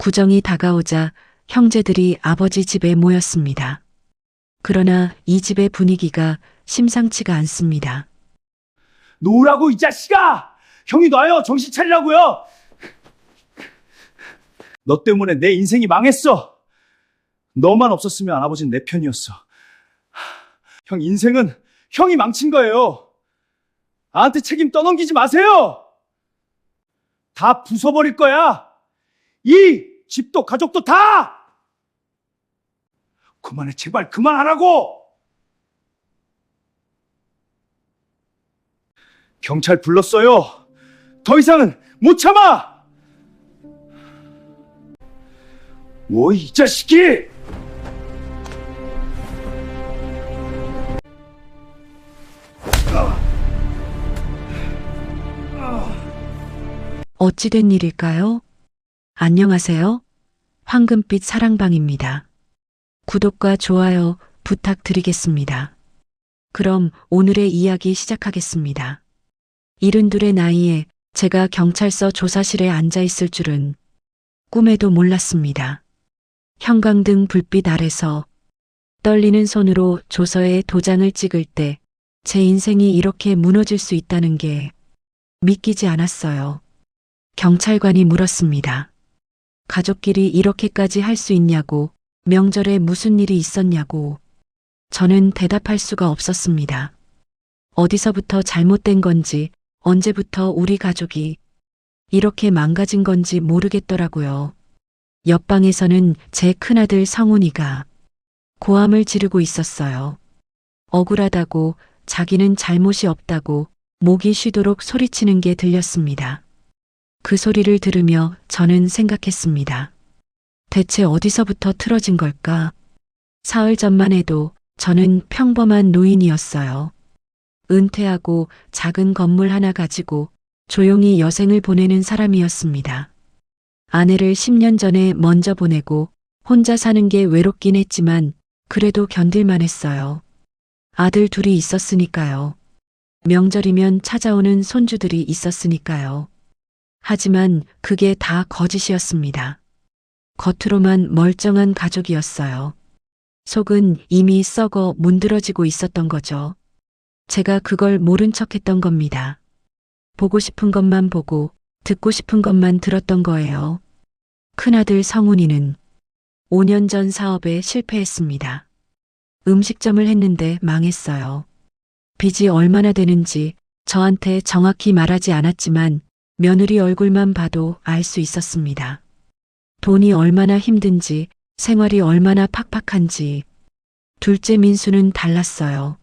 구정이 다가오자 형제들이 아버지 집에 모였습니다. 그러나 이 집의 분위기가 심상치가 않습니다. 놓으라고 이 자식아! 형이 놔요. 정신 차리라고요. 너 때문에 내 인생이 망했어. 너만 없었으면 아버지는 내 편이었어. 형 인생은 형이 망친 거예요. 나한테 책임 떠넘기지 마세요. 다 부숴버릴 거야. 이 집도 가족도 다. 그만해, 제발 그만하라고. 경찰 불렀어요. 더 이상은 못 참아. 뭐 이 자식이. 어찌된 일일까요? 안녕하세요. 황금빛 사랑방입니다. 구독과 좋아요 부탁드리겠습니다. 그럼 오늘의 이야기 시작하겠습니다. 72의 나이에 제가 경찰서 조사실에 앉아 있을 줄은 꿈에도 몰랐습니다. 형광등 불빛 아래서 떨리는 손으로 조서에 도장을 찍을 때 제 인생이 이렇게 무너질 수 있다는 게 믿기지 않았어요. 경찰관이 물었습니다. 가족끼리 이렇게까지 할 수 있냐고, 명절에 무슨 일이 있었냐고. 저는 대답할 수가 없었습니다. 어디서부터 잘못된 건지, 언제부터 우리 가족이 이렇게 망가진 건지 모르겠더라고요. 옆방에서는 제 큰아들 성훈이가 고함을 지르고 있었어요. 억울하다고, 자기는 잘못이 없다고 목이 쉬도록 소리치는 게 들렸습니다. 그 소리를 들으며 저는 생각했습니다. 대체 어디서부터 틀어진 걸까? 사흘 전만 해도 저는 평범한 노인이었어요. 은퇴하고 작은 건물 하나 가지고 조용히 여생을 보내는 사람이었습니다. 아내를 10년 전에 먼저 보내고 혼자 사는 게 외롭긴 했지만 그래도 견딜만 했어요. 아들 둘이 있었으니까요. 명절이면 찾아오는 손주들이 있었으니까요. 하지만 그게 다 거짓이었습니다. 겉으로만 멀쩡한 가족이었어요. 속은 이미 썩어 문드러지고 있었던 거죠. 제가 그걸 모른 척했던 겁니다. 보고 싶은 것만 보고 듣고 싶은 것만 들었던 거예요. 큰아들 성훈이는 5년 전 사업에 실패했습니다. 음식점을 했는데 망했어요. 빚이 얼마나 되는지 저한테 정확히 말하지 않았지만 며느리 얼굴만 봐도 알 수 있었습니다. 돈이 얼마나 힘든지, 생활이 얼마나 팍팍한지. 둘째 민수는 달랐어요.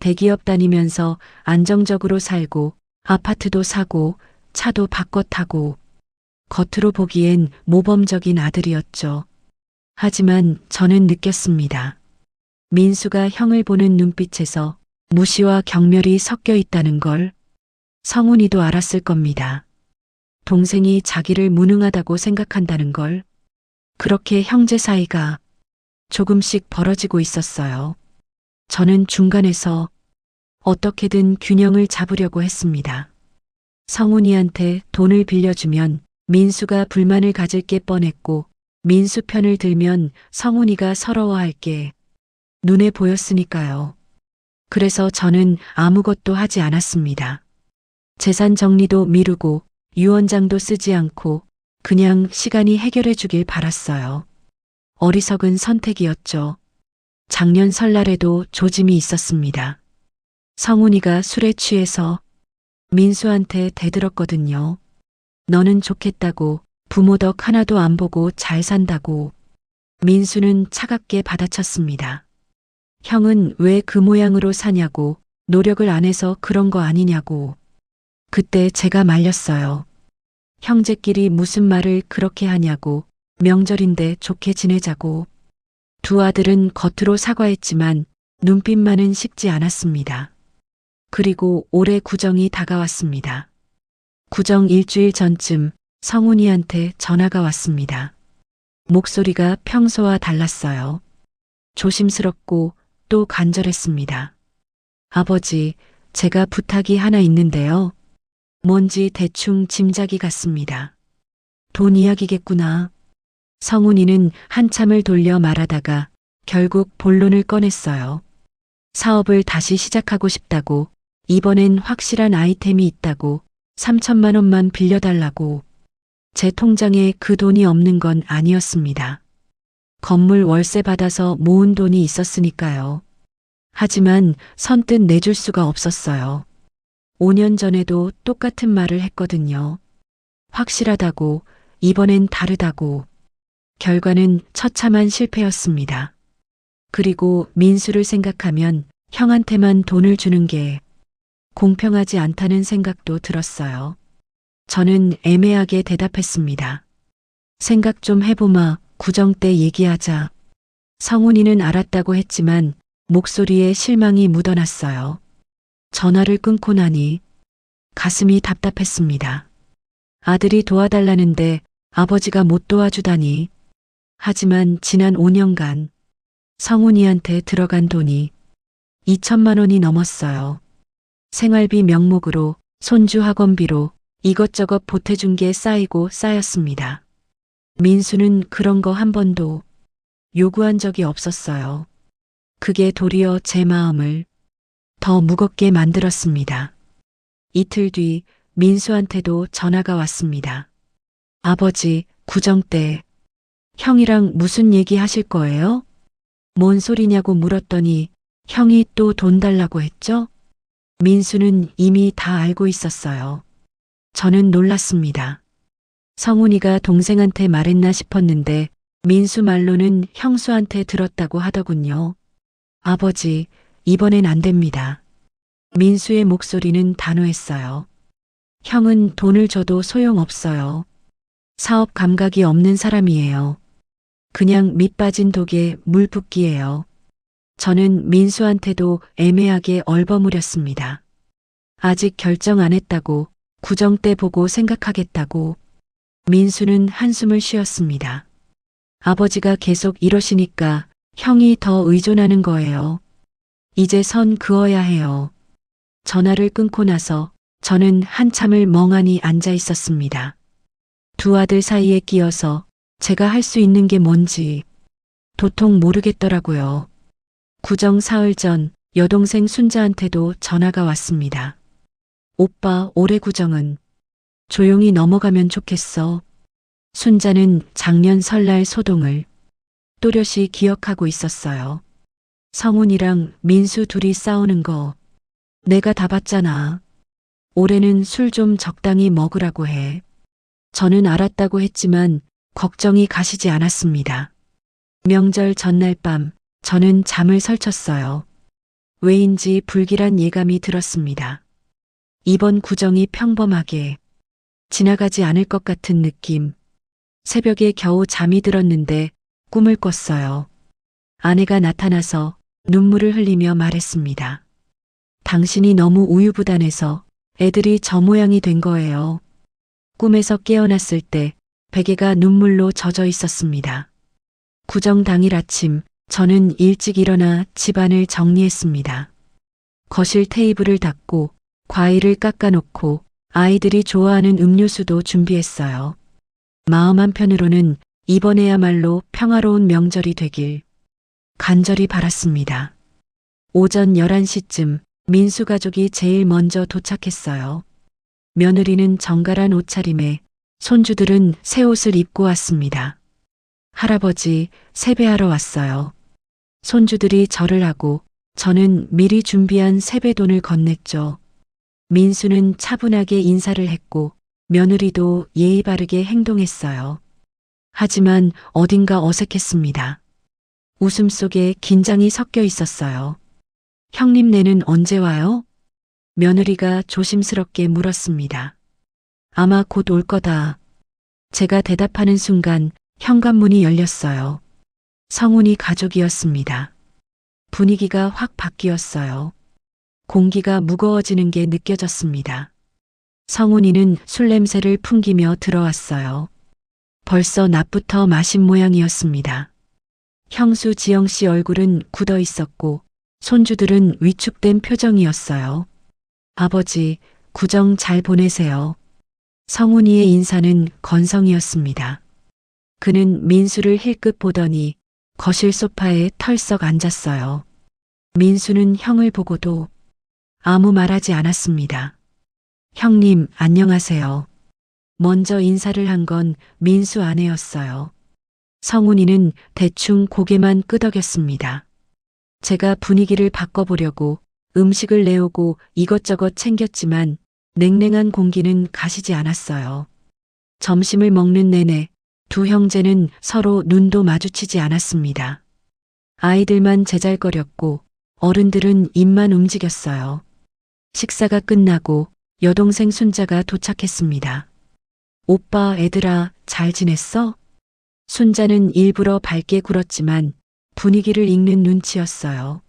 대기업 다니면서 안정적으로 살고, 아파트도 사고, 차도 바꿔 타고, 겉으로 보기엔 모범적인 아들이었죠. 하지만 저는 느꼈습니다. 민수가 형을 보는 눈빛에서 무시와 경멸이 섞여 있다는 걸. 성훈이도 알았을 겁니다. 동생이 자기를 무능하다고 생각한다는 걸. 그렇게 형제 사이가 조금씩 벌어지고 있었어요. 저는 중간에서 어떻게든 균형을 잡으려고 했습니다. 성훈이한테 돈을 빌려주면 민수가 불만을 가질 게 뻔했고, 민수 편을 들면 성훈이가 서러워할 게 눈에 보였으니까요. 그래서 저는 아무것도 하지 않았습니다. 재산 정리도 미루고 유언장도 쓰지 않고 그냥 시간이 해결해 주길 바랐어요. 어리석은 선택이었죠. 작년 설날에도 조짐이 있었습니다. 성훈이가 술에 취해서 민수한테 대들었거든요. 너는 좋겠다고, 부모 덕 하나도 안 보고 잘 산다고. 민수는 차갑게 받아쳤습니다. 형은 왜 그 모양으로 사냐고, 노력을 안 해서 그런 거 아니냐고. 그때 제가 말렸어요. 형제끼리 무슨 말을 그렇게 하냐고, 명절인데 좋게 지내자고. 두 아들은 겉으로 사과했지만 눈빛만은 식지 않았습니다. 그리고 올해 구정이 다가왔습니다. 구정 일주일 전쯤 성훈이한테 전화가 왔습니다. 목소리가 평소와 달랐어요. 조심스럽고 또 간절했습니다. 아버지, 제가 부탁이 하나 있는데요. 뭔지 대충 짐작이 갔습니다. 돈 이야기겠구나. 성훈이는 한참을 돌려 말하다가 결국 본론을 꺼냈어요. 사업을 다시 시작하고 싶다고, 이번엔 확실한 아이템이 있다고, 3천만 원만 빌려달라고. 제 통장에 그 돈이 없는 건 아니었습니다. 건물 월세 받아서 모은 돈이 있었으니까요. 하지만 선뜻 내줄 수가 없었어요. 5년 전에도 똑같은 말을 했거든요. 확실하다고, 이번엔 다르다고. 결과는 처참한 실패였습니다. 그리고 민수를 생각하면 형한테만 돈을 주는 게 공평하지 않다는 생각도 들었어요. 저는 애매하게 대답했습니다. 생각 좀 해보마. 구정 때 얘기하자. 성훈이는 알았다고 했지만 목소리에 실망이 묻어났어요. 전화를 끊고 나니 가슴이 답답했습니다. 아들이 도와달라는데 아버지가 못 도와주다니. 하지만 지난 5년간 성훈이한테 들어간 돈이 2천만 원이 넘었어요. 생활비 명목으로, 손주 학원비로 이것저것 보태준 게 쌓이고 쌓였습니다. 민수는 그런 거 한 번도 요구한 적이 없었어요. 그게 도리어 제 마음을 더 무겁게 만들었습니다. 이틀 뒤 민수한테도 전화가 왔습니다. 아버지, 구정 때 형이랑 무슨 얘기 하실 거예요? 뭔 소리냐고 물었더니 형이 또 돈 달라고 했죠? 민수는 이미 다 알고 있었어요. 저는 놀랐습니다. 성훈이가 동생한테 말했나 싶었는데 민수 말로는 형수한테 들었다고 하더군요. 아버지, 이번엔 안 됩니다. 민수의 목소리는 단호했어요. 형은 돈을 줘도 소용없어요. 사업 감각이 없는 사람이에요. 그냥 밑 빠진 독에 물 붓기예요. 저는 민수한테도 애매하게 얼버무렸습니다. 아직 결정 안 했다고, 구정 때 보고 생각하겠다고. 민수는 한숨을 쉬었습니다. 아버지가 계속 이러시니까 형이 더 의존하는 거예요. 이제 선 그어야 해요. 전화를 끊고 나서 저는 한참을 멍하니 앉아 있었습니다. 두 아들 사이에 끼어서 제가 할 수 있는 게 뭔지 도통 모르겠더라고요. 구정 사흘 전 여동생 순자한테도 전화가 왔습니다. 오빠, 올해 구정은 조용히 넘어가면 좋겠어. 순자는 작년 설날 소동을 또렷이 기억하고 있었어요. 성훈이랑 민수 둘이 싸우는 거 내가 다 봤잖아. 올해는 술 좀 적당히 먹으라고 해. 저는 알았다고 했지만 걱정이 가시지 않았습니다. 명절 전날 밤 저는 잠을 설쳤어요. 왜인지 불길한 예감이 들었습니다. 이번 구정이 평범하게 지나가지 않을 것 같은 느낌. 새벽에 겨우 잠이 들었는데 꿈을 꿨어요. 아내가 나타나서 눈물을 흘리며 말했습니다. 당신이 너무 우유부단해서 애들이 저 모양이 된 거예요. 꿈에서 깨어났을 때 베개가 눈물로 젖어 있었습니다. 구정 당일 아침 저는 일찍 일어나 집안을 정리했습니다. 거실 테이블을 닦고 과일을 깎아놓고 아이들이 좋아하는 음료수도 준비했어요. 마음 한편으로는 이번에야말로 평화로운 명절이 되길 간절히 바랐습니다. 오전 11시쯤 민수 가족이 제일 먼저 도착했어요. 며느리는 정갈한 옷차림에 손주들은 새 옷을 입고 왔습니다. 할아버지, 세배하러 왔어요. 손주들이 절을 하고 저는 미리 준비한 세배돈을 건넸죠. 민수는 차분하게 인사를 했고 며느리도 예의 바르게 행동했어요. 하지만 어딘가 어색했습니다. 웃음 속에 긴장이 섞여 있었어요. 형님네는 언제 와요? 며느리가 조심스럽게 물었습니다. 아마 곧 올 거다. 제가 대답하는 순간 현관문이 열렸어요. 성훈이 가족이었습니다. 분위기가 확 바뀌었어요. 공기가 무거워지는 게 느껴졌습니다. 성훈이는 술 냄새를 풍기며 들어왔어요. 벌써 낮부터 마신 모양이었습니다. 형수 지영 씨 얼굴은 굳어 있었고 손주들은 위축된 표정이었어요. 아버지, 구정 잘 보내세요. 성훈이의 인사는 건성이었습니다. 그는 민수를 힐끗 보더니 거실 소파에 털썩 앉았어요. 민수는 형을 보고도 아무 말하지 않았습니다. 형님, 안녕하세요. 먼저 인사를 한 건 민수 아내였어요. 성훈이는 대충 고개만 끄덕였습니다. 제가 분위기를 바꿔보려고 음식을 내오고 이것저것 챙겼지만 냉랭한 공기는 가시지 않았어요. 점심을 먹는 내내 두 형제는 서로 눈도 마주치지 않았습니다. 아이들만 제잘거렸고 어른들은 입만 움직였어요. 식사가 끝나고 여동생 순자가 도착했습니다. 오빠, 애들아, 잘 지냈어? 순자는 일부러 밝게 굴었지만 분위기를 읽는 눈치였어요.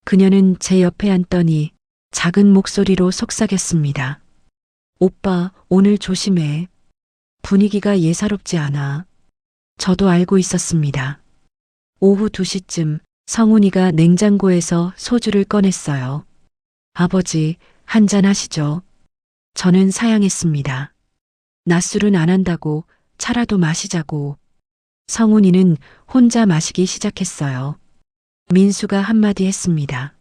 그녀는 제 옆에 앉더니 작은 목소리로 속삭였습니다. 오빠, 오늘 조심해. 분위기가 예사롭지 않아. 저도 알고 있었습니다. 오후 2시쯤 성훈이가 냉장고에서 소주를 꺼냈어요. 아버지, 한잔 하시죠. 저는 사양했습니다. 낮술은 안 한다고, 차라도 마시자고. 성훈이는 혼자 마시기 시작했어요. 민수가 한마디 했습니다.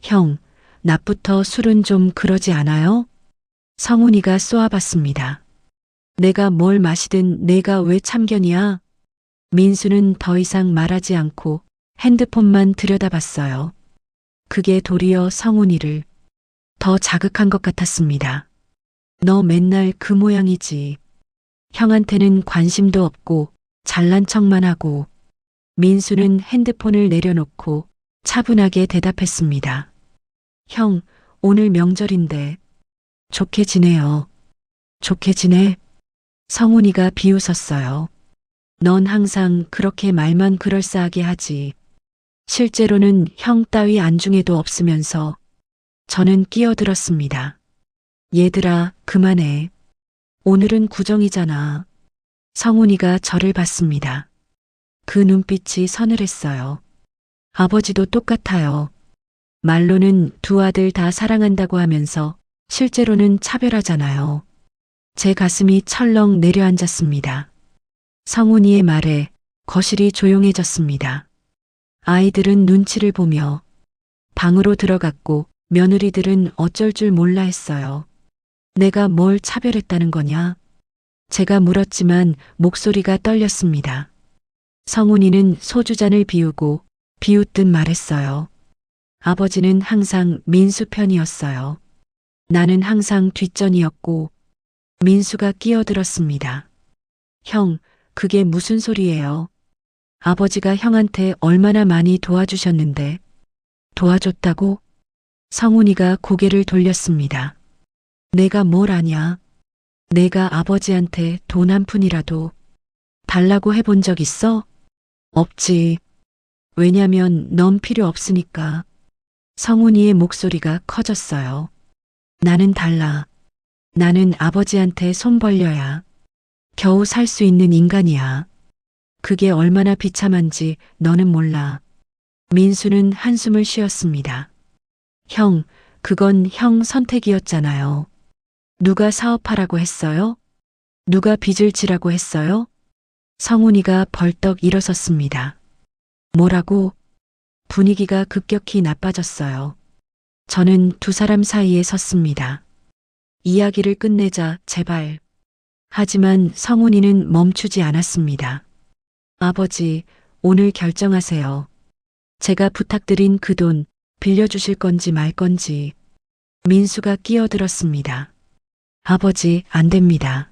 형, 낮부터 술은 좀 그러지 않아요? 성훈이가 쏘아봤습니다. 내가 뭘 마시든 내가 왜 참견이야? 민수는 더 이상 말하지 않고 핸드폰만 들여다봤어요. 그게 도리어 성훈이를 더 자극한 것 같았습니다. 너 맨날 그 모양이지. 형한테는 관심도 없고 잘난 척만 하고. 민수는 핸드폰을 내려놓고 차분하게 대답했습니다. 형, 오늘 명절인데 좋게 지내요. 좋게 지내? 성훈이가 비웃었어요. 넌 항상 그렇게 말만 그럴싸하게 하지. 실제로는 형 따위 안중에도 없으면서. 저는 끼어들었습니다. 얘들아, 그만해. 오늘은 구정이잖아. 성훈이가 저를 봤습니다. 그 눈빛이 서늘했어요. 아버지도 똑같아요. 말로는 두 아들 다 사랑한다고 하면서 실제로는 차별하잖아요. 제 가슴이 철렁 내려앉았습니다. 성훈이의 말에 거실이 조용해졌습니다. 아이들은 눈치를 보며 방으로 들어갔고 며느리들은 어쩔 줄 몰라 했어요. 내가 뭘 차별했다는 거냐? 제가 물었지만 목소리가 떨렸습니다. 성훈이는 소주잔을 비우고 비웃듯 말했어요. 아버지는 항상 민수 편이었어요. 나는 항상 뒷전이었고. 민수가 끼어들었습니다. 형, 그게 무슨 소리예요? 아버지가 형한테 얼마나 많이 도와주셨는데. 도와줬다고? 성훈이가 고개를 돌렸습니다. 내가 뭘 아냐? 내가 아버지한테 돈 한 푼이라도 달라고 해본 적 있어? 없지. 왜냐면 넌 필요 없으니까. 성훈이의 목소리가 커졌어요. 나는 달라. 나는 아버지한테 손 벌려야 겨우 살 수 있는 인간이야. 그게 얼마나 비참한지 너는 몰라. 민수는 한숨을 쉬었습니다. 형, 그건 형 선택이었잖아요. 누가 사업하라고 했어요? 누가 빚을 지라고 했어요? 성훈이가 벌떡 일어섰습니다. 뭐라고? 분위기가 급격히 나빠졌어요. 저는 두 사람 사이에 섰습니다. 이야기를 끝내자, 제발. 하지만 성훈이는 멈추지 않았습니다. 아버지, 오늘 결정하세요. 제가 부탁드린 그 돈 빌려주실 건지 말 건지. 민수가 끼어들었습니다. 아버지, 안 됩니다.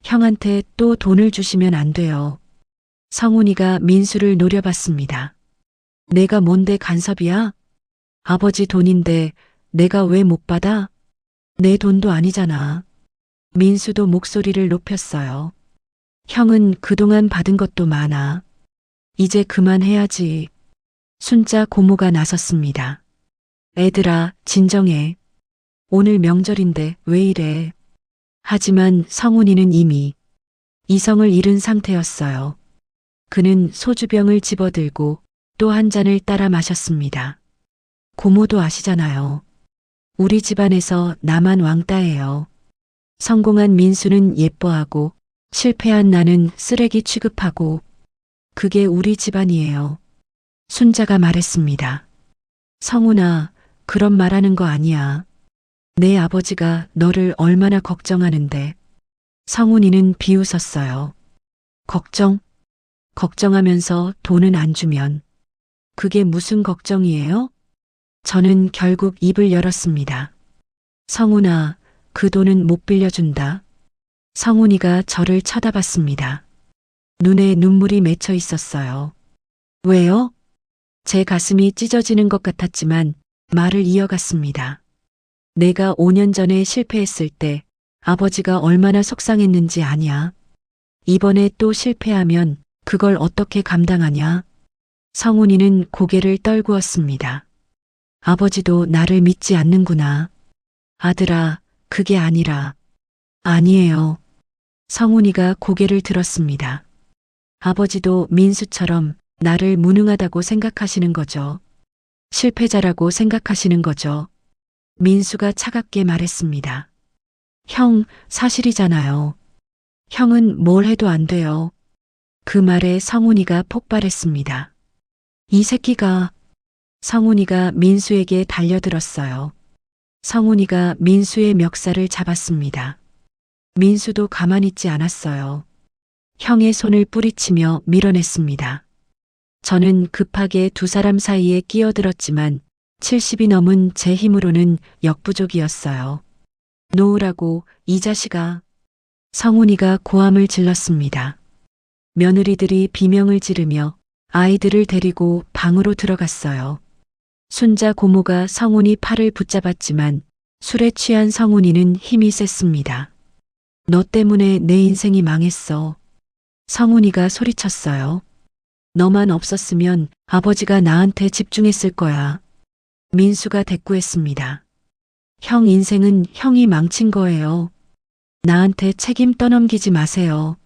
형한테 또 돈을 주시면 안 돼요. 성훈이가 민수를 노려봤습니다. 내가 뭔데 간섭이야? 아버지 돈인데 내가 왜 못 받아? 내 돈도 아니잖아. 민수도 목소리를 높였어요. 형은 그동안 받은 것도 많아. 이제 그만해야지. 순자 고모가 나섰습니다. 애들아, 진정해. 오늘 명절인데 왜 이래? 하지만 성훈이는 이미 이성을 잃은 상태였어요. 그는 소주병을 집어들고 또 한 잔을 따라 마셨습니다. 고모도 아시잖아요. 우리 집안에서 나만 왕따예요. 성공한 민수는 예뻐하고 실패한 나는 쓰레기 취급하고 그게 우리 집안이에요. 순자가 말했습니다. 성훈아, 그런 말하는 거 아니야. 내 아버지가 너를 얼마나 걱정하는데. 성훈이는 비웃었어요. 걱정? 걱정하면서 돈은 안 주면. 그게 무슨 걱정이에요? 저는 결국 입을 열었습니다. 성훈아, 그 돈은 못 빌려준다. 성훈이가 저를 쳐다봤습니다. 눈에 눈물이 맺혀 있었어요. 왜요? 제 가슴이 찢어지는 것 같았지만 말을 이어갔습니다. 내가 5년 전에 실패했을 때 아버지가 얼마나 속상했는지 아냐? 이번에 또 실패하면 그걸 어떻게 감당하냐? 성훈이는 고개를 떨구었습니다. 아버지도 나를 믿지 않는구나. 아들아, 그게 아니라. 아니에요. 성훈이가 고개를 들었습니다. 아버지도 민수처럼 나를 무능하다고 생각하시는 거죠. 실패자라고 생각하시는 거죠. 민수가 차갑게 말했습니다. 형, 사실이잖아요. 형은 뭘 해도 안 돼요. 그 말에 성훈이가 폭발했습니다. 이 새끼가. 성훈이가 민수에게 달려들었어요. 성훈이가 민수의 멱살을 잡았습니다. 민수도 가만히 있지 않았어요. 형의 손을 뿌리치며 밀어냈습니다. 저는 급하게 두 사람 사이에 끼어들었지만 70이 넘은 제 힘으로는 역부족이었어요. 놓으라고, 이 자식아. 성훈이가 고함을 질렀습니다. 며느리들이 비명을 지르며 아이들을 데리고 방으로 들어갔어요. 순자 고모가 성훈이 팔을 붙잡았지만 술에 취한 성훈이는 힘이 셌습니다. 너 때문에 내 인생이 망했어. 성훈이가 소리쳤어요. 너만 없었으면 아버지가 나한테 집중했을 거야. 민수가 대꾸했습니다. 형 인생은 형이 망친 거예요. 나한테 책임 떠넘기지 마세요.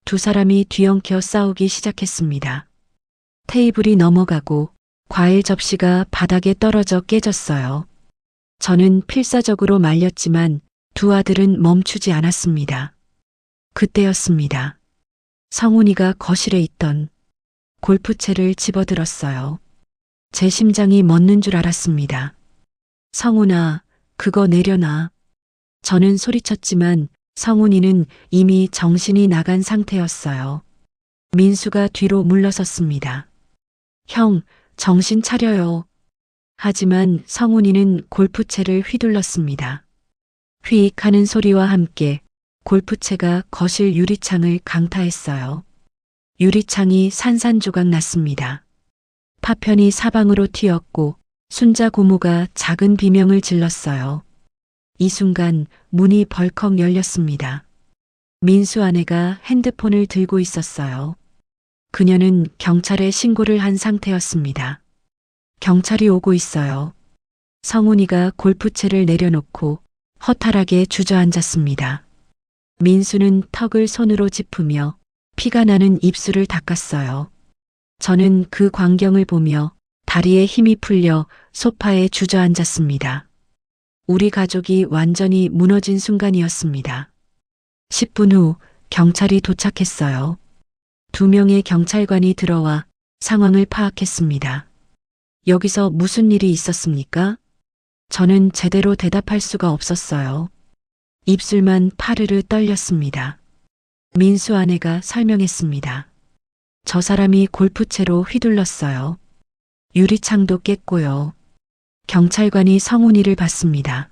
두 사람이 뒤엉켜 싸우기 시작했습니다. 테이블이 넘어가고 과일 접시가 바닥에 떨어져 깨졌어요. 저는 필사적으로 말렸지만 두 아들은 멈추지 않았습니다. 그때였습니다. 성훈이가 거실에 있던 골프채를 집어들었어요. 제 심장이 멎는 줄 알았습니다. 성훈아, 그거 내려놔. 저는 소리쳤지만 성훈이는 이미 정신이 나간 상태였어요. 민수가 뒤로 물러섰습니다. 형, 정신 차려요. 하지만 성훈이는 골프채를 휘둘렀습니다. 휘익 하는 소리와 함께 골프채가 거실 유리창을 강타했어요. 유리창이 산산조각 났습니다. 파편이 사방으로 튀었고 순자 고모가 작은 비명을 질렀어요. 이 순간 문이 벌컥 열렸습니다. 민수 아내가 핸드폰을 들고 있었어요. 그녀는 경찰에 신고를 한 상태였습니다. 경찰이 오고 있어요. 성훈이가 골프채를 내려놓고 허탈하게 주저앉았습니다. 민수는 턱을 손으로 짚으며 피가 나는 입술을 닦았어요. 저는 그 광경을 보며 다리에 힘이 풀려 소파에 주저앉았습니다. 우리 가족이 완전히 무너진 순간이었습니다. 10분 후 경찰이 도착했어요. 2명의 경찰관이 들어와 상황을 파악했습니다. 여기서 무슨 일이 있었습니까? 저는 제대로 대답할 수가 없었어요. 입술만 파르르 떨렸습니다. 민수 아내가 설명했습니다. 저 사람이 골프채로 휘둘렀어요. 유리창도 깼고요. 경찰관이 성훈이를 봤습니다.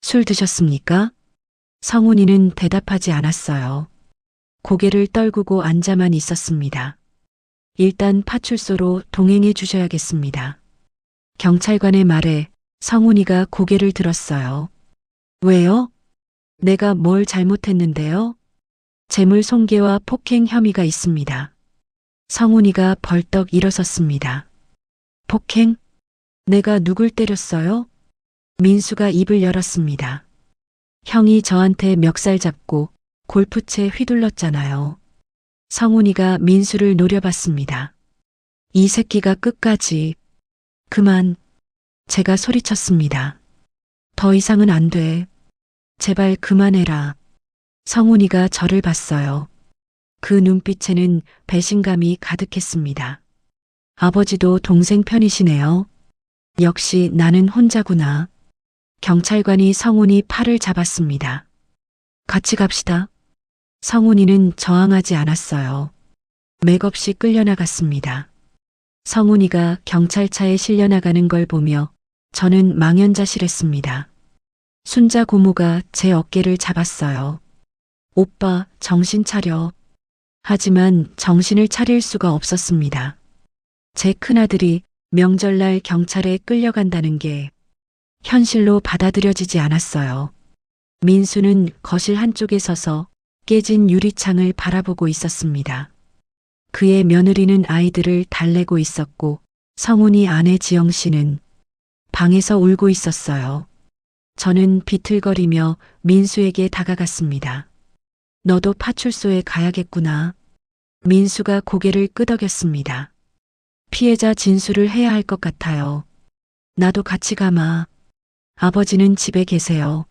술 드셨습니까? 성훈이는 대답하지 않았어요. 고개를 떨구고 앉아만 있었습니다. 일단 파출소로 동행해 주셔야겠습니다. 경찰관의 말에 성훈이가 고개를 들었어요. 왜요? 내가 뭘 잘못했는데요? 재물 손괴와 폭행 혐의가 있습니다. 성훈이가 벌떡 일어섰습니다. 폭행? 내가 누굴 때렸어요? 민수가 입을 열었습니다. 형이 저한테 멱살 잡고 골프채 휘둘렀잖아요. 성훈이가 민수를 노려봤습니다. 이 새끼가 끝까지. 그만. 제가 소리쳤습니다. 더 이상은 안 돼. 제발 그만해라. 성훈이가 저를 봤어요. 그 눈빛에는 배신감이 가득했습니다. 아버지도 동생 편이시네요. 역시 나는 혼자구나. 경찰관이 성훈이 팔을 잡았습니다. 같이 갑시다. 성훈이는 저항하지 않았어요. 맥없이 끌려나갔습니다. 성훈이가 경찰차에 실려나가는 걸 보며 저는 망연자실했습니다. 순자 고모가 제 어깨를 잡았어요. 오빠, 정신 차려. 하지만 정신을 차릴 수가 없었습니다. 제 큰아들이 명절날 경찰에 끌려간다는 게 현실로 받아들여지지 않았어요. 민수는 거실 한쪽에 서서 깨진 유리창을 바라보고 있었습니다. 그의 며느리는 아이들을 달래고 있었고 성훈이 아내 지영 씨는 방에서 울고 있었어요. 저는 비틀거리며 민수에게 다가갔습니다. 너도 파출소에 가야겠구나. 민수가 고개를 끄덕였습니다. 피해자 진술을 해야 할 것 같아요. 나도 같이 가마. 아버지는 집에 계세요.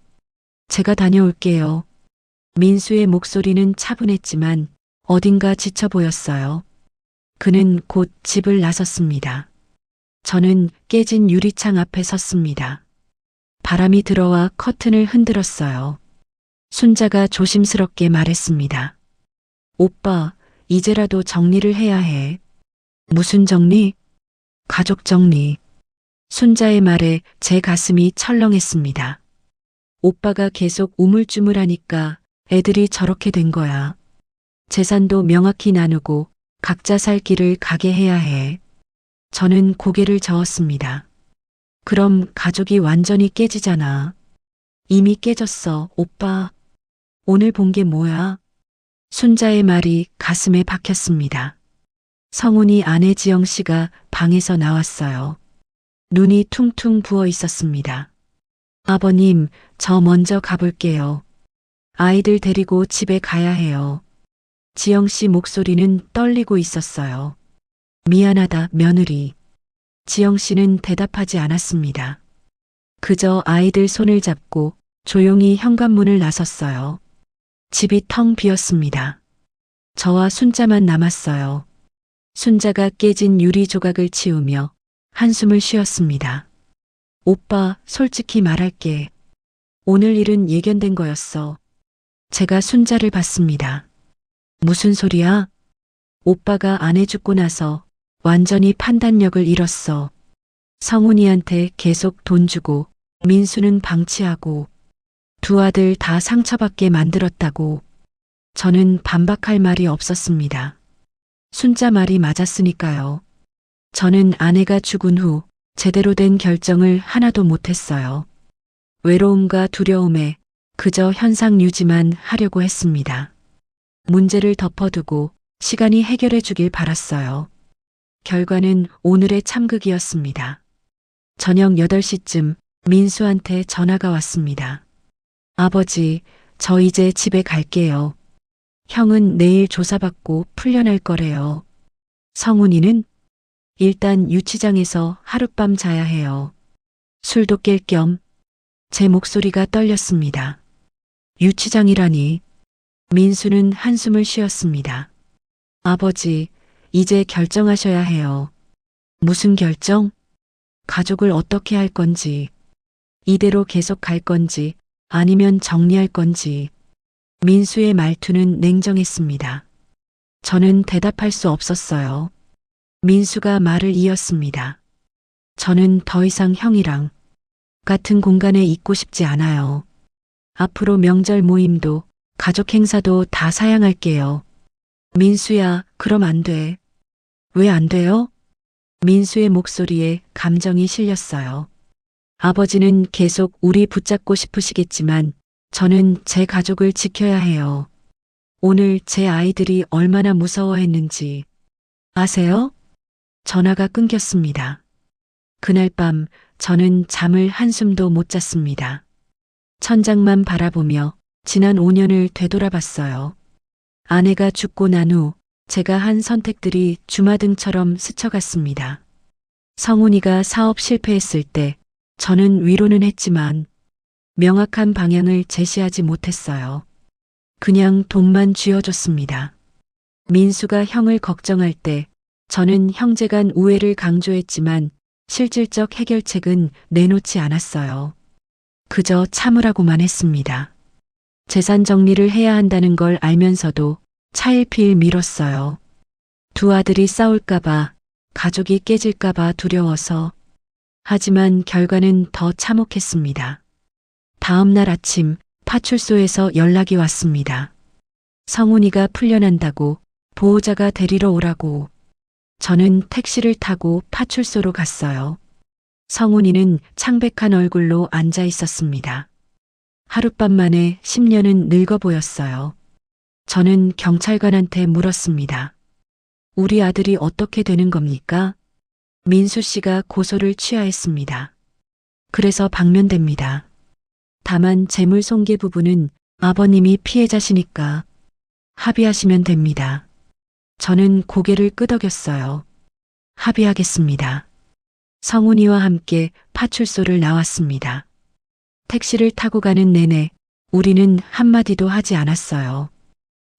제가 다녀올게요. 민수의 목소리는 차분했지만 어딘가 지쳐 보였어요. 그는 곧 집을 나섰습니다. 저는 깨진 유리창 앞에 섰습니다. 바람이 들어와 커튼을 흔들었어요. 순자가 조심스럽게 말했습니다. 오빠, 이제라도 정리를 해야 해. 무슨 정리? 가족 정리. 순자의 말에 제 가슴이 철렁했습니다. 오빠가 계속 우물쭈물하니까 애들이 저렇게 된 거야. 재산도 명확히 나누고 각자 살 길을 가게 해야 해. 저는 고개를 저었습니다. 그럼 가족이 완전히 깨지잖아. 이미 깨졌어, 오빠. 오늘 본 게 뭐야? 순자의 말이 가슴에 박혔습니다. 성훈이 아내 지영 씨가 방에서 나왔어요. 눈이 퉁퉁 부어 있었습니다. 아버님, 저 먼저 가볼게요. 아이들 데리고 집에 가야 해요. 지영 씨 목소리는 떨리고 있었어요. 미안하다, 며느리. 지영 씨는 대답하지 않았습니다. 그저 아이들 손을 잡고 조용히 현관문을 나섰어요. 집이 텅 비었습니다. 저와 순자만 남았어요. 순자가 깨진 유리 조각을 치우며 한숨을 쉬었습니다. 오빠, 솔직히 말할게. 오늘 일은 예견된 거였어. 제가 순자를 봤습니다. 무슨 소리야? 오빠가 아내 죽고 나서 완전히 판단력을 잃었어. 성훈이한테 계속 돈 주고 민수는 방치하고 두 아들 다 상처받게 만들었다고. 저는 반박할 말이 없었습니다. 순자 말이 맞았으니까요. 저는 아내가 죽은 후 제대로 된 결정을 하나도 못했어요. 외로움과 두려움에 그저 현상 유지만 하려고 했습니다. 문제를 덮어두고 시간이 해결해 주길 바랐어요. 결과는 오늘의 참극이었습니다. 저녁 8시쯤 민수한테 전화가 왔습니다. 아버지, 저 이제 집에 갈게요. 형은 내일 조사받고 풀려날 거래요. 성훈이는 일단 유치장에서 하룻밤 자야 해요. 술도 깰 겸. 제 목소리가 떨렸습니다. 유치장이라니. 민수는 한숨을 쉬었습니다. 아버지, 이제 결정하셔야 해요. 무슨 결정? 가족을 어떻게 할 건지, 이대로 계속 갈 건지, 아니면 정리할 건지. 민수의 말투는 냉정했습니다. 저는 대답할 수 없었어요. 민수가 말을 이었습니다. 저는 더 이상 형이랑 같은 공간에 있고 싶지 않아요. 앞으로 명절 모임도 가족 행사도 다 사양할게요. 민수야, 그럼 안 돼. 왜 안 돼요? 민수의 목소리에 감정이 실렸어요. 아버지는 계속 우리 붙잡고 싶으시겠지만 저는 제 가족을 지켜야 해요. 오늘 제 아이들이 얼마나 무서워했는지 아세요? 전화가 끊겼습니다. 그날 밤 저는 잠을 한숨도 못 잤습니다. 천장만 바라보며 지난 5년을 되돌아봤어요. 아내가 죽고 난 후 제가 한 선택들이 주마등처럼 스쳐갔습니다. 성훈이가 사업 실패했을 때 저는 위로는 했지만 명확한 방향을 제시하지 못했어요. 그냥 돈만 쥐어줬습니다. 민수가 형을 걱정할 때 저는 형제 간 우애를 강조했지만 실질적 해결책은 내놓지 않았어요. 그저 참으라고만 했습니다. 재산 정리를 해야 한다는 걸 알면서도 차일피일 미뤘어요. 두 아들이 싸울까봐, 가족이 깨질까봐 두려워서. 하지만 결과는 더 참혹했습니다. 다음 날 아침 파출소에서 연락이 왔습니다. 성훈이가 풀려난다고, 보호자가 데리러 오라고. 저는 택시를 타고 파출소로 갔어요. 성훈이는 창백한 얼굴로 앉아 있었습니다. 하룻밤 만에 10년은 늙어 보였어요. 저는 경찰관한테 물었습니다. 우리 아들이 어떻게 되는 겁니까? 민수 씨가 고소를 취하했습니다. 그래서 방면됩니다. 다만 재물 손괴 부분은 아버님이 피해자시니까 합의하시면 됩니다. 저는 고개를 끄덕였어요. 합의하겠습니다. 성훈이와 함께 파출소를 나왔습니다. 택시를 타고 가는 내내 우리는 한마디도 하지 않았어요.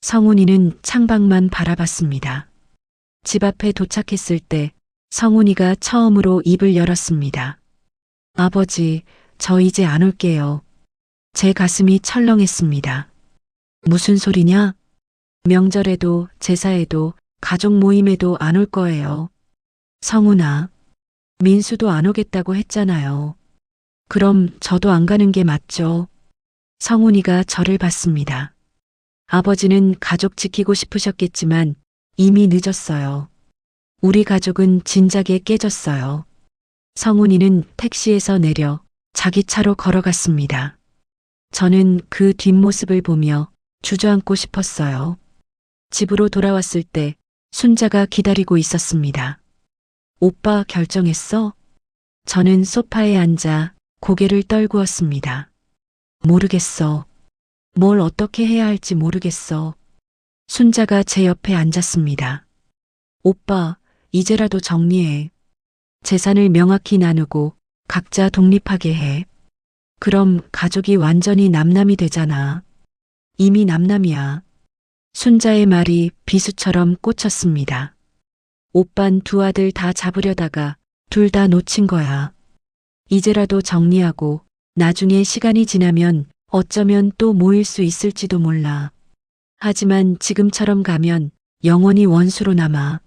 성훈이는 창밖만 바라봤습니다. 집 앞에 도착했을 때 성훈이가 처음으로 입을 열었습니다. 아버지, 저 이제 안 올게요. 제 가슴이 철렁했습니다. 무슨 소리냐? 명절에도 제사에도 가족 모임에도 안 올 거예요. 성훈아, 민수도 안 오겠다고 했잖아요. 그럼 저도 안 가는 게 맞죠? 성훈이가 저를 봤습니다. 아버지는 가족 지키고 싶으셨겠지만 이미 늦었어요. 우리 가족은 진작에 깨졌어요. 성훈이는 택시에서 내려 자기 차로 걸어갔습니다. 저는 그 뒷모습을 보며 주저앉고 싶었어요. 집으로 돌아왔을 때 순자가 기다리고 있었습니다. 오빠 결정했어? 저는 소파에 앉아 고개를 떨구었습니다. 모르겠어. 뭘 어떻게 해야 할지 모르겠어. 순자가 제 옆에 앉았습니다. 오빠, 이제라도 정리해. 재산을 명확히 나누고 각자 독립하게 해. 그럼 가족이 완전히 남남이 되잖아. 이미 남남이야. 순자의 말이 비수처럼 꽂혔습니다. 오빤 두 아들 다 잡으려다가 둘 다 놓친 거야. 이제라도 정리하고 나중에 시간이 지나면 어쩌면 또 모일 수 있을지도 몰라. 하지만 지금처럼 가면 영원히 원수로 남아.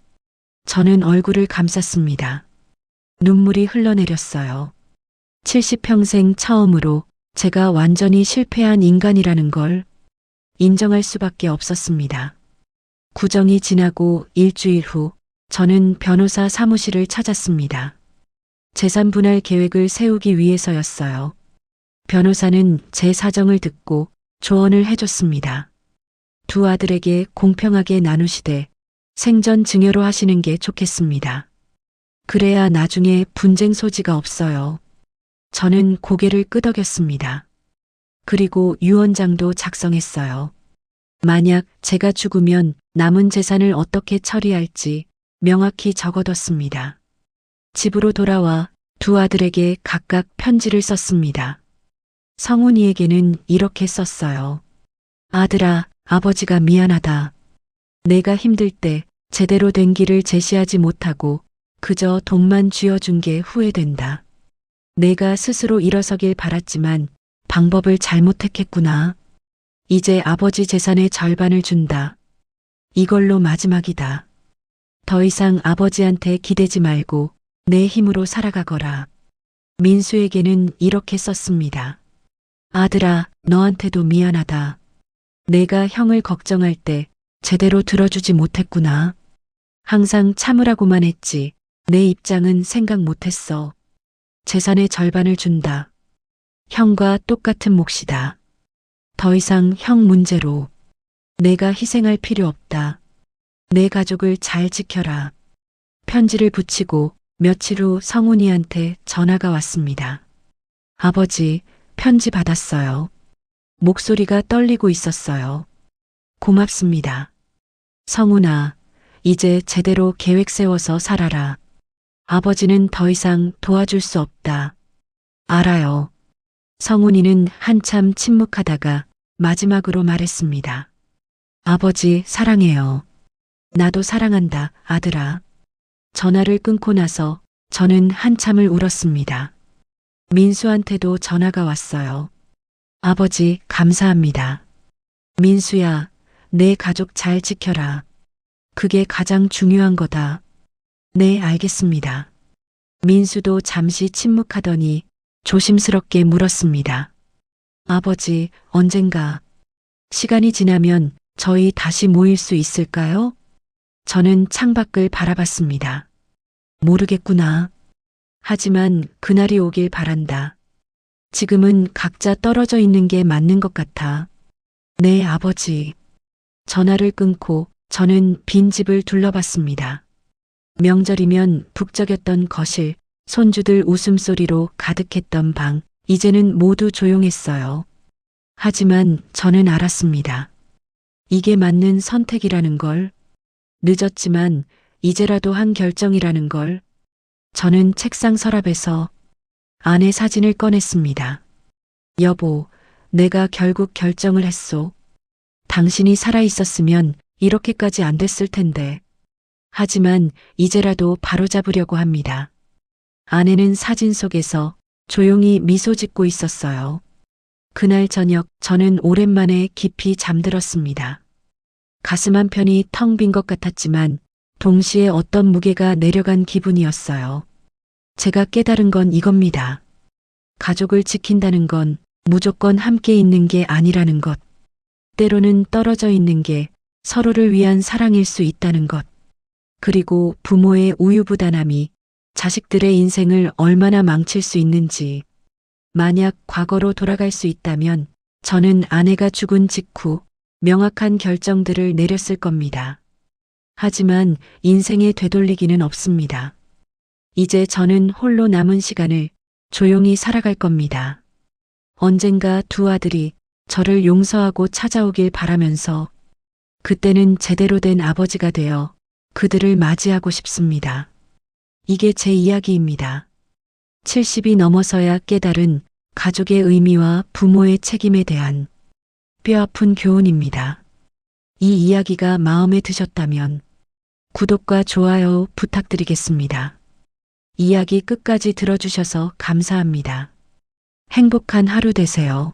저는 얼굴을 감쌌습니다. 눈물이 흘러내렸어요. 70평생 처음으로 제가 완전히 실패한 인간이라는 걸 인정할 수밖에 없었습니다. 구정이 지나고 일주일 후 저는 변호사 사무실을 찾았습니다. 재산 분할 계획을 세우기 위해서였어요. 변호사는 제 사정을 듣고 조언을 해줬습니다. 두 아들에게 공평하게 나누시되 생전 증여로 하시는 게 좋겠습니다. 그래야 나중에 분쟁 소지가 없어요. 저는 고개를 끄덕였습니다. 그리고 유언장도 작성했어요. 만약 제가 죽으면 남은 재산을 어떻게 처리할지 명확히 적어뒀습니다. 집으로 돌아와 두 아들에게 각각 편지를 썼습니다. 성훈이에게는 이렇게 썼어요. 아들아, 아버지가 미안하다. 내가 힘들 때 제대로 된 길을 제시하지 못하고 그저 돈만 쥐어준 게 후회된다. 내가 스스로 일어서길 바랐지만 방법을 잘못 택했구나. 이제 아버지 재산의 절반을 준다. 이걸로 마지막이다. 더 이상 아버지한테 기대지 말고 내 힘으로 살아가거라. 민수에게는 이렇게 썼습니다. 아들아, 너한테도 미안하다. 내가 형을 걱정할 때 제대로 들어주지 못했구나. 항상 참으라고만 했지. 내 입장은 생각 못했어. 재산의 절반을 준다. 형과 똑같은 몫이다. 더 이상 형 문제로 내가 희생할 필요 없다. 내 가족을 잘 지켜라. 편지를 붙이고 며칠 후 성훈이한테 전화가 왔습니다. 아버지, 편지 받았어요. 목소리가 떨리고 있었어요. 고맙습니다. 성훈아, 이제 제대로 계획 세워서 살아라. 아버지는 더 이상 도와줄 수 없다. 알아요. 성훈이는 한참 침묵하다가 마지막으로 말했습니다. 아버지, 사랑해요. 나도 사랑한다, 아들아. 전화를 끊고 나서 저는 한참을 울었습니다. 민수한테도 전화가 왔어요. 아버지, 감사합니다. 민수야, 내 가족 잘 지켜라. 그게 가장 중요한 거다. 네, 알겠습니다. 민수도 잠시 침묵하더니 조심스럽게 물었습니다. 아버지, 언젠가 시간이 지나면 저희 다시 모일 수 있을까요? 저는 창밖을 바라봤습니다. 모르겠구나. 하지만 그날이 오길 바란다. 지금은 각자 떨어져 있는 게 맞는 것 같아. 네, 아버지. 전화를 끊고 저는 빈 집을 둘러봤습니다. 명절이면 북적였던 거실, 손주들 웃음소리로 가득했던 방, 이제는 모두 조용했어요. 하지만 저는 알았습니다. 이게 맞는 선택이라는 걸, 늦었지만 이제라도 한 결정이라는 걸. 저는 책상 서랍에서 아내 사진을 꺼냈습니다. 여보, 내가 결국 결정을 했소. 당신이 살아있었으면 이렇게까지 안 됐을 텐데. 하지만 이제라도 바로잡으려고 합니다. 아내는 사진 속에서 조용히 미소 짓고 있었어요. 그날 저녁 저는 오랜만에 깊이 잠들었습니다. 가슴 한편이 텅 빈 것 같았지만 동시에 어떤 무게가 내려간 기분이었어요. 제가 깨달은 건 이겁니다. 가족을 지킨다는 건 무조건 함께 있는 게 아니라는 것. 때로는 떨어져 있는 게 서로를 위한 사랑일 수 있다는 것. 그리고 부모의 우유부단함이 자식들의 인생을 얼마나 망칠 수 있는지. 만약 과거로 돌아갈 수 있다면 저는 아내가 죽은 직후 명확한 결정들을 내렸을 겁니다. 하지만 인생에 되돌리기는 없습니다. 이제 저는 홀로 남은 시간을 조용히 살아갈 겁니다. 언젠가 두 아들이 저를 용서하고 찾아오길 바라면서 그때는 제대로 된 아버지가 되어 그들을 맞이하고 싶습니다. 이게 제 이야기입니다. 70이 넘어서야 깨달은 가족의 의미와 부모의 책임에 대한 뼈아픈 교훈입니다. 이 이야기가 마음에 드셨다면 구독과 좋아요 부탁드리겠습니다. 이야기 끝까지 들어주셔서 감사합니다. 행복한 하루 되세요.